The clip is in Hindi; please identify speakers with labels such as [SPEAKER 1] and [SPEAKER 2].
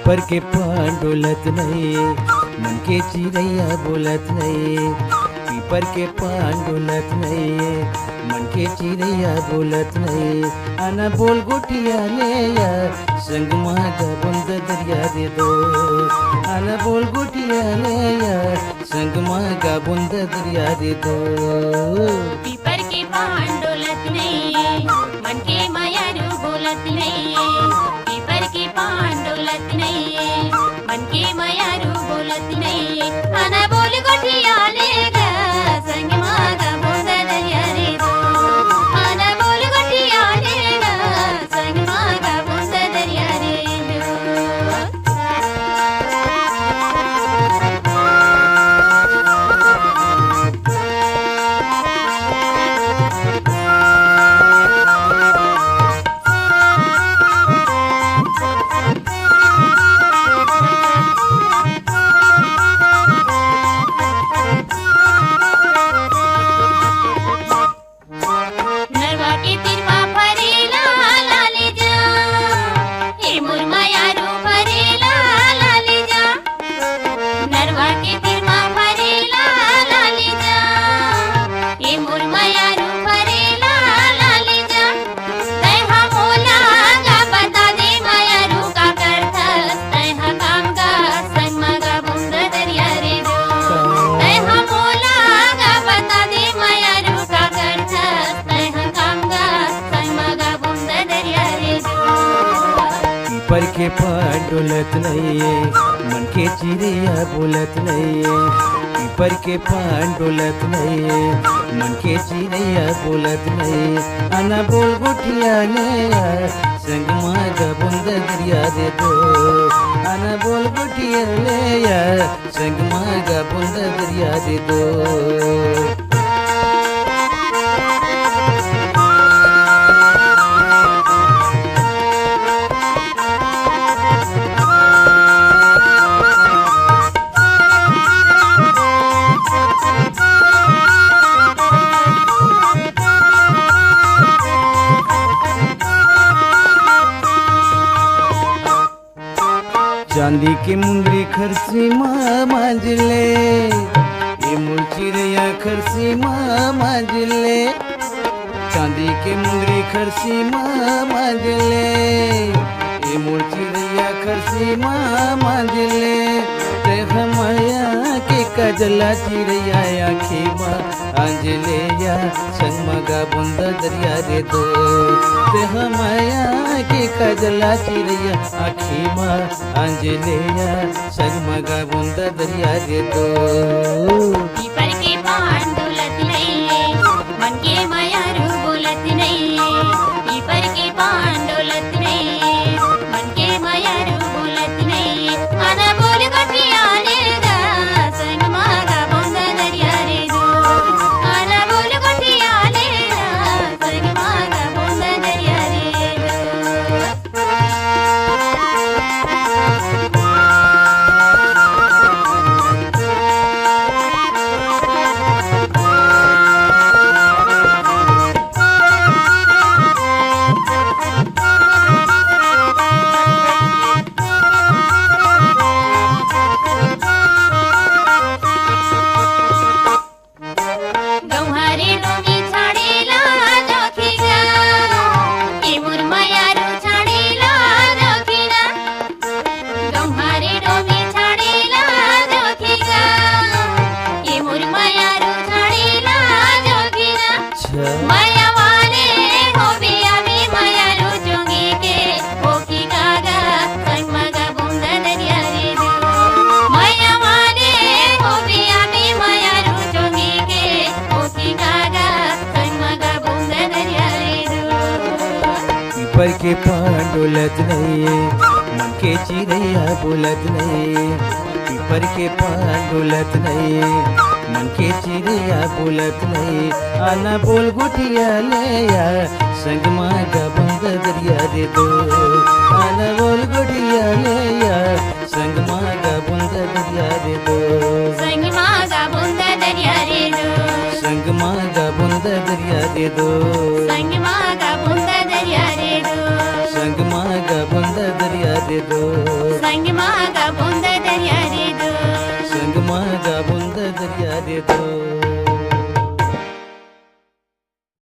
[SPEAKER 1] पीपर के पान डोलत नहीं, मन के चिड़ैया बोलत नहीं। पीपर के पान डोलत नहीं, मन के चिड़ैया बोलत नहीं। आना बोल गोटिया ले या संग मागा बुंद दरिया दे दो। आना बोल गोटिया ले या संग मागा बुंद दरिया दे दो।
[SPEAKER 2] पीपर के पान डोलत नहीं, मन के मायारू बोलत नहीं। पीपर के पान डोलत नहीं, मन के मायारू बोलत नहीं। आना बोल गोटिया लेगा संग मागा बुंद दरिया दे दो। आना बोल गोटिया लेगा संग मागा बुंद दरिया दे दो। नरवा के तिरवा फरेला लाले जा, हे मोर मायारू फरेला लाले जा। नरवा के तिरवा फरेला लाले जा, हे मोर मायारू फरेला लाले जा। तैहा मोला गा बता दे मायारू का करथस, तैहा काम गा संग मगा बुंद दरिया रे दो। तैहा मोला गा बता दे मायारू का करथस, तैहा काम गा संग मगा बुंद दरिया रे दो।
[SPEAKER 1] पीपर के पान डोलत नहीं, मन के चिड़ैया बोलत नहीं। पीपर के पान डोलत नहीं, मन के चिड़ैया बोलत नहीं। आना बोल गोटिया ले या संग मागा बुंद दरिया दे दो। आना बोल गोटिया ले या संग मागा बुंद दरिया दे दो। चांदी के मुंदरी खरसी माँ मांजले, ये मोर चिड़ैया खरसी माँ मांजले। चांदी के मुंदरी खरसी माँ मांजले, ये मोर चिड़ैया खरसी माँ मांजले। देखा माया के कजला चिड़ैया आखी माँ आंजले या संग मगा बुंद दरिया रे दो। देखा माया के कजला चिड़ैया आखी माँ आंजले या संग मगा बुंद दरिया रे दो।
[SPEAKER 2] पीपर के पान डोलत नहीं, मन के मायारू बोलत नहीं। पीपर के पान डोलत नहीं, मन के मायारू बोलत नहीं। आना बोल गोटिया लेगा संग मागा बुंद दरिया रे दो। आना बोल गोटिया लेगा संग मागा बुंद दरिया रे दो। गौहारे डोमी छाड़ेला जोखिगा, हे मोर मायारू छाड़ेला जोखिगा। गौहारे डोमी छाड़ेला जोखिगा, हे मोर मायारू छाड़ेला जोखिगा। माया वाले हो बिया में मायारू जोगी के ओखी गागा संग मगा बुंद दरिया रे दो। माया वाले हो बिया में मायारू जोगी के ओखी गागा संग मगा बुंद दरिया रे दो।
[SPEAKER 1] पीपर के पान डोलत नहीं, मन के चिड़ैया बोलत नहीं। पीपर के पान डोलत नहीं, मन के चिड़ैया बोलत नहीं। आना बोल गोटिया ले या संग मागा बुंद दरिया दे दो। आना बोल गोटिया ले या संग मागा बुंद दरिया दे दो।
[SPEAKER 2] संग मागा बुंद दरिया रे दो।
[SPEAKER 1] संग मागा बुंद दरिया दे दो।
[SPEAKER 2] संग मागा बुंद दरिया रे दो।
[SPEAKER 1] संग मागा बुंद दरिया दे दो
[SPEAKER 2] संग मागा